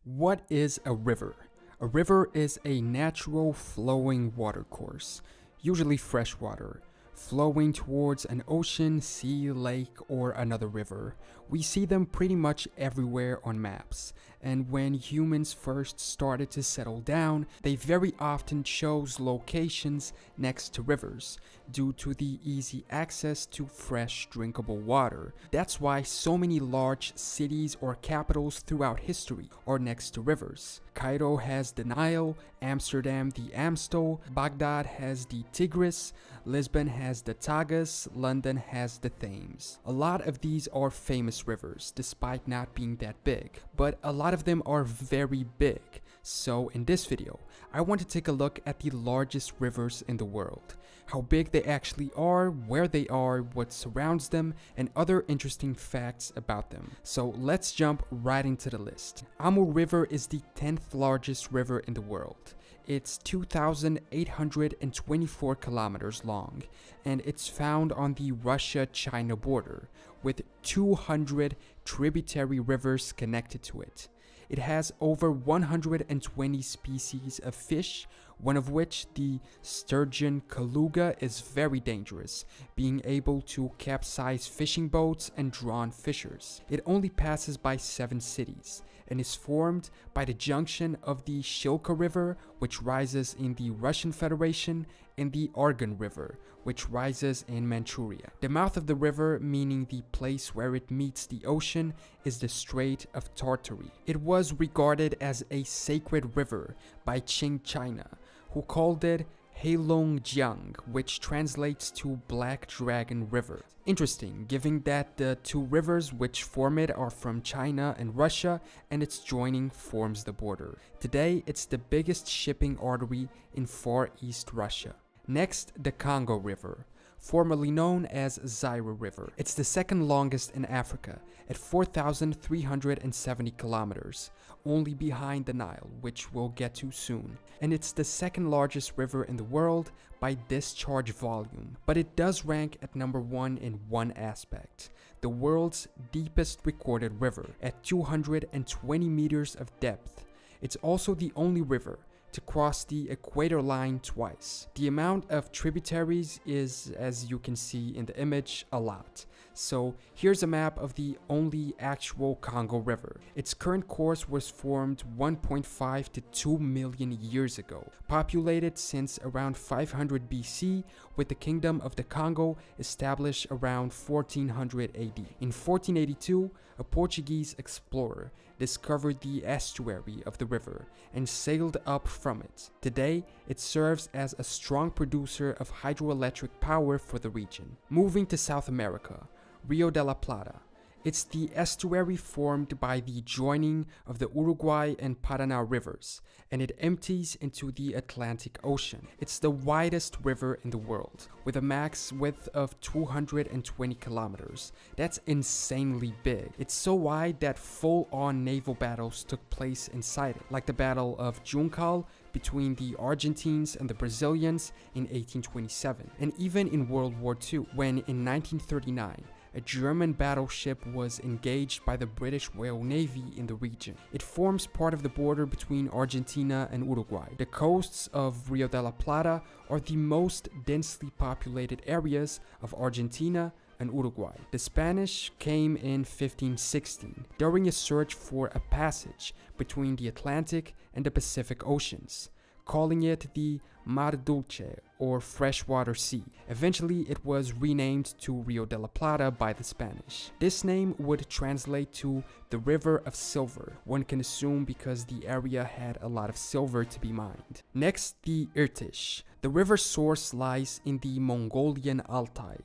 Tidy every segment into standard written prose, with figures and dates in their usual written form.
What is a river? A river is a natural flowing watercourse, usually fresh water, flowing towards an ocean, sea, lake, or another river. We see them pretty much everywhere on maps, and when humans first started to settle down, they very often chose locations next to rivers due to the easy access to fresh drinkable water. That's why so many large cities or capitals throughout history are next to rivers. Cairo has the Nile, Amsterdam the Amstel, Baghdad has the Tigris, Lisbon has the Tagus, London has the Thames. A lot of these are famous rivers, despite not being that big, but a lot of them are very big. So in this video, I want to take a look at the largest rivers in the world, how big they actually are, where they are, what surrounds them, and other interesting facts about them. So let's jump right into the list. Amur River is the 10th largest river in the world. It's 2,824 kilometers long, and it's found on the Russia-China border, with 200 tributary rivers connected to it. It has over 120 species of fish, one of which, the sturgeon beluga, is very dangerous, being able to capsize fishing boats and drawn fishers. It only passes by 7 cities and is formed by the junction of the Shilka River, which rises in the Russian Federation, and the Argun River, which rises in Manchuria. The mouth of the river, meaning the place where it meets the ocean, is the Strait of Tartary. It was regarded as a sacred river by Qing China, who called it Heilongjiang, which translates to Black Dragon River. Interesting, given that the two rivers which form it are from China and Russia, and its joining forms the border. Today, it's the biggest shipping artery in Far East Russia. Next, the Congo River, formerly known as Zaire River. It's the second longest in Africa, at 4,370 kilometers, only behind the Nile, which we'll get to soon. And it's the second largest river in the world by discharge volume, but it does rank at number 1 in one aspect: the world's deepest recorded river, at 220 meters of depth. It's also the only river to cross the equator line twice. The amount of tributaries is, as you can see in the image, a lot. So here's a map of the only actual Congo River. Its current course was formed 1.5 to 2 million years ago, populated since around 500 BC, with the Kingdom of the Congo established around 1400 AD. In 1482, a Portuguese explorer discovered the estuary of the river and sailed up from it. Today, it serves as a strong producer of hydroelectric power for the region. Moving to South America, Rio de la Plata. It's the estuary formed by the joining of the Uruguay and Paraná rivers, and it empties into the Atlantic Ocean. It's the widest river in the world, with a max width of 220 kilometers. That's insanely big. It's so wide that full-on naval battles took place inside it, like the Battle of Juncal between the Argentines and the Brazilians in 1827, and even in World War II, when in 1939, a German battleship was engaged by the British Royal Navy in the region. It forms part of the border between Argentina and Uruguay. The coasts of Rio de la Plata are the most densely populated areas of Argentina and Uruguay. The Spanish came in 1516 during a search for a passage between the Atlantic and the Pacific Oceans, calling it the Mar Dulce, or Freshwater Sea. Eventually, it was renamed to Rio de la Plata by the Spanish. This name would translate to the River of Silver, one can assume because the area had a lot of silver to be mined. Next, the Irtysh. The river's source lies in the Mongolian Altai,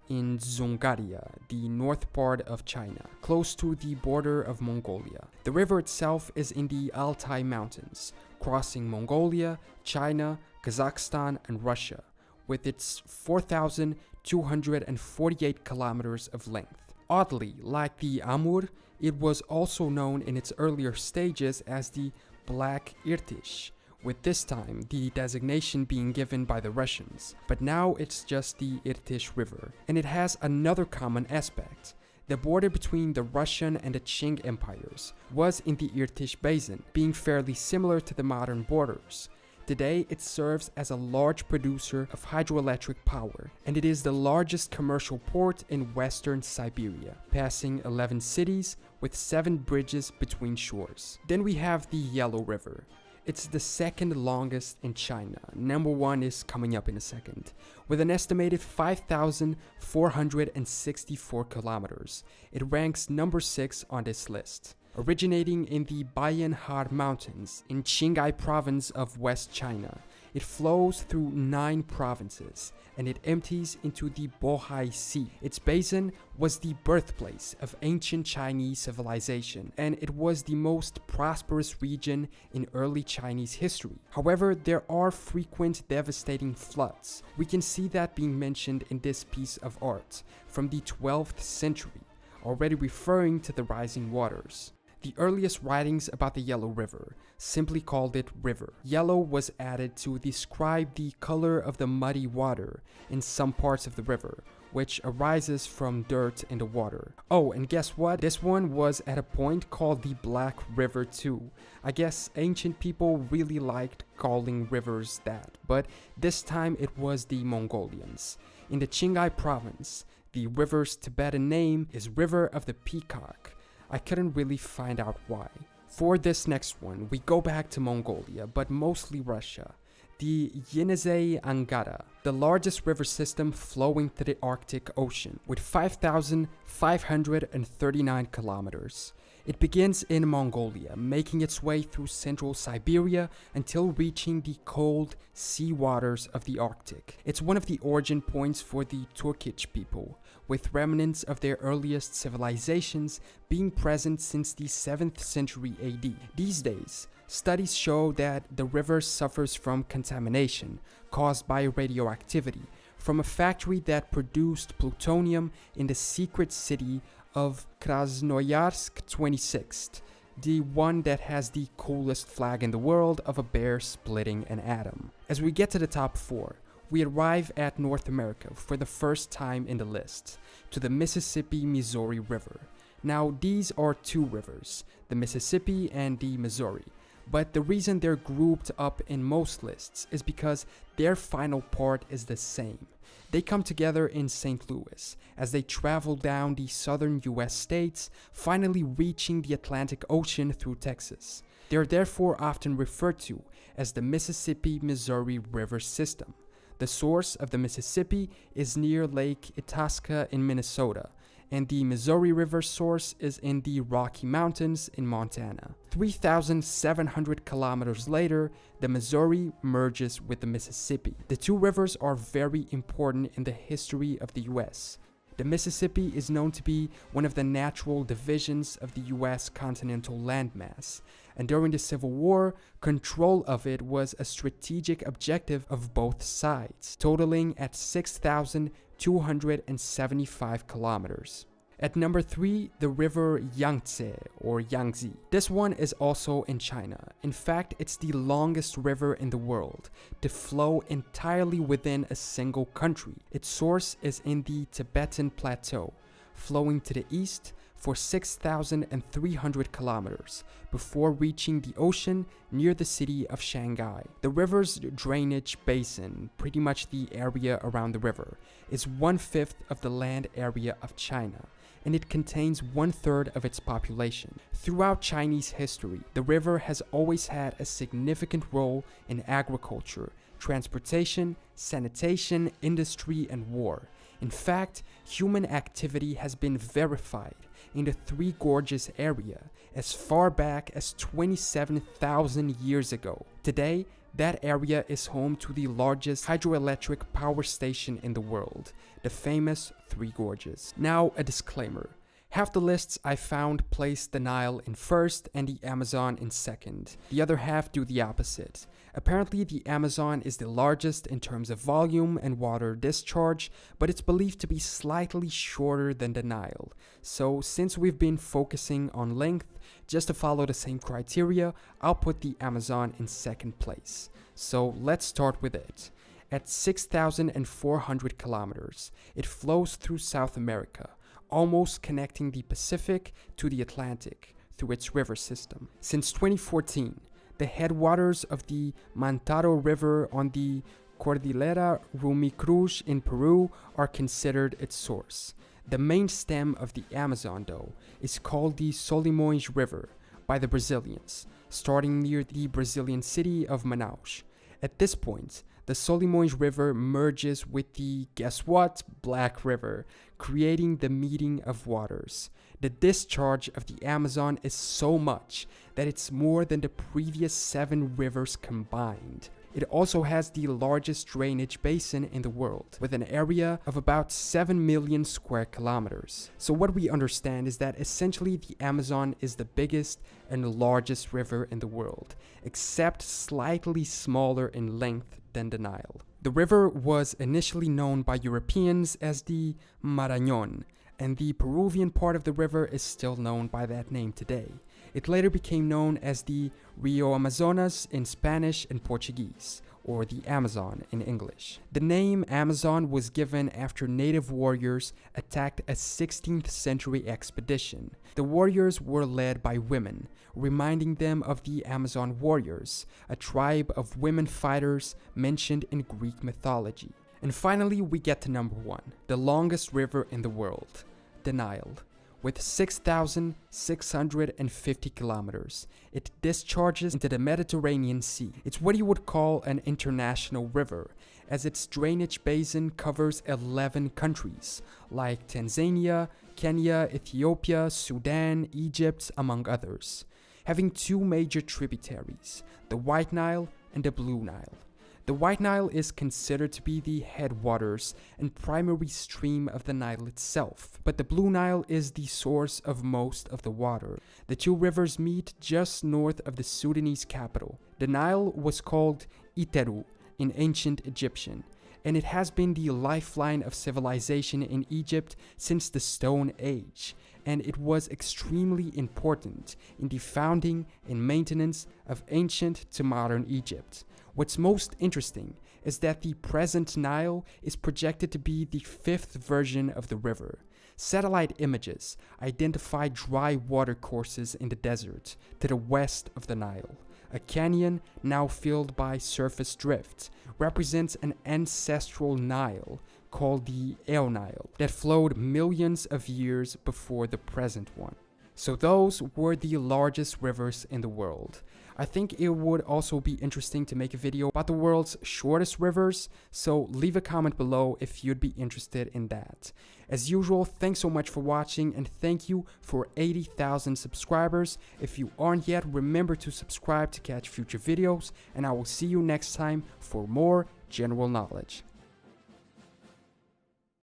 in Dzungaria, the north part of China, close to the border of Mongolia. The river itself is in the Altai Mountains, crossing Mongolia, China, Kazakhstan, and Russia, with its 4,248 kilometers of length. Oddly, like the Amur, it was also known in its earlier stages as the Black Irtysh, with this time the designation being given by the Russians, but now it's just the Irtysh River. And it has another common aspect: The border between the Russian and the Qing empires was in the Irtysh Basin, being fairly similar to the modern borders. Today, it serves as a large producer of hydroelectric power, and it is the largest commercial port in western Siberia, passing 11 cities with 7 bridges between shores. Then we have the Yellow River. It's the second longest in China. Number 1 is coming up in a second. With an estimated 5,464 kilometers, it ranks number 6 on this list. Originating in the Bayanhar Mountains in Qinghai province of West China, it flows through 9 provinces and it empties into the Bohai Sea. Its basin was the birthplace of ancient Chinese civilization, and it was the most prosperous region in early Chinese history. However, there are frequent devastating floods. We can see that being mentioned in this piece of art from the 12th century, already referring to the rising waters. The earliest writings about the Yellow River simply called it river. Yellow was added to describe the color of the muddy water in some parts of the river, which arises from dirt in the water. Oh, and guess what? This one was at a point called the Black River too. I guess ancient people really liked calling rivers that, but this time it was the Mongolians. In the Qinghai province, the river's Tibetan name is River of the Peacock. I couldn't really find out why. For this next one, we go back to Mongolia, but mostly Russia. The Yenisei Angara, the largest river system flowing to the Arctic Ocean, with 5,539 kilometers. It begins in Mongolia, making its way through central Siberia until reaching the cold sea waters of the Arctic. It's one of the origin points for the Turkic people, with remnants of their earliest civilizations being present since the 7th century AD. These days, studies show that the river suffers from contamination caused by radioactivity from a factory that produced plutonium in the secret city of Krasnoyarsk 26th, the one that has the coolest flag in the world of a bear splitting an atom. As we get to the top 4, we arrive at North America for the first time in the list, to the Mississippi-Missouri River. Now, these are 2 rivers, the Mississippi and the Missouri, but the reason they're grouped up in most lists is because their final part is the same. They come together in St. Louis as they travel down the southern US states, finally reaching the Atlantic Ocean through Texas. They are therefore often referred to as the Mississippi-Missouri River System. The source of the Mississippi is near Lake Itasca in Minnesota, and the Missouri River source is in the Rocky Mountains in Montana. 3,700 kilometers later, the Missouri merges with the Mississippi. The 2 rivers are very important in the history of the US. The Mississippi is known to be one of the natural divisions of the US continental landmass, and during the Civil War, control of it was a strategic objective of both sides, totaling at 6,275 kilometers. At number 3, the river Yangtze or Yangtze. This one is also in China. In fact, it's the longest river in the world to flow entirely within a single country. Its source is in the Tibetan Plateau, flowing to the east for 6,300 kilometers before reaching the ocean near the city of Shanghai. The river's drainage basin, pretty much the area around the river, is 1/5 of the land area of China, and it contains 1/3 of its population. Throughout Chinese history, the river has always had a significant role in agriculture, transportation, sanitation, industry, and war. In fact, human activity has been verified in the Three Gorges area as far back as 27,000 years ago. Today, that area is home to the largest hydroelectric power station in the world, the famous Three Gorges. Now, a disclaimer. Half the lists I found place the Nile in first and the Amazon in second. The other half do the opposite. Apparently, the Amazon is the largest in terms of volume and water discharge, but it's believed to be slightly shorter than the Nile. So, since we've been focusing on length, just to follow the same criteria, I'll put the Amazon in second place. So, let's start with it. At 6,400 kilometers, it flows through South America, almost connecting the Pacific to the Atlantic through its river system. Since 2014, the headwaters of the Mantaro River on the Cordillera Rumicruz in Peru are considered its source. The main stem of the Amazon, though, is called the Solimões River by the Brazilians, starting near the Brazilian city of Manaus. At this point, the Solimões River merges with the, guess what, Black River, creating the meeting of waters. The discharge of the Amazon is so much that it's more than the previous 7 rivers combined. It also has the largest drainage basin in the world, with an area of about 7 million square kilometers. So what we understand is that essentially the Amazon is the biggest and largest river in the world, except slightly smaller in length than the Nile. The river was initially known by Europeans as the Marañón, and the Peruvian part of the river is still known by that name today. It later became known as the Rio Amazonas in Spanish and Portuguese, or the Amazon in English. The name Amazon was given after native warriors attacked a 16th century expedition. The warriors were led by women, reminding them of the Amazon warriors, a tribe of women fighters mentioned in Greek mythology. And finally, we get to number 1, the longest river in the world, the Nile. With 6,650 kilometers, it discharges into the Mediterranean Sea. It's what you would call an international river, as its drainage basin covers 11 countries, like Tanzania, Kenya, Ethiopia, Sudan, Egypt, among others, having 2 major tributaries, the White Nile and the Blue Nile. The White Nile is considered to be the headwaters and primary stream of the Nile itself, but the Blue Nile is the source of most of the water. The 2 rivers meet just north of the Sudanese capital. The Nile was called Iteru in ancient Egyptian, and it has been the lifeline of civilization in Egypt since the Stone Age, and it was extremely important in the founding and maintenance of ancient to modern Egypt. What's most interesting is that the present Nile is projected to be the 5th version of the river. Satellite images identify dry water courses in the desert to the west of the Nile. A canyon, now filled by surface drift, represents an ancestral Nile called the El Nile that flowed millions of years before the present one. So those were the largest rivers in the world. I think it would also be interesting to make a video about the world's shortest rivers, so leave a comment below if you'd be interested in that. As usual, thanks so much for watching, and thank you for 80,000 subscribers. If you aren't yet, remember to subscribe to catch future videos, and I will see you next time for more general knowledge.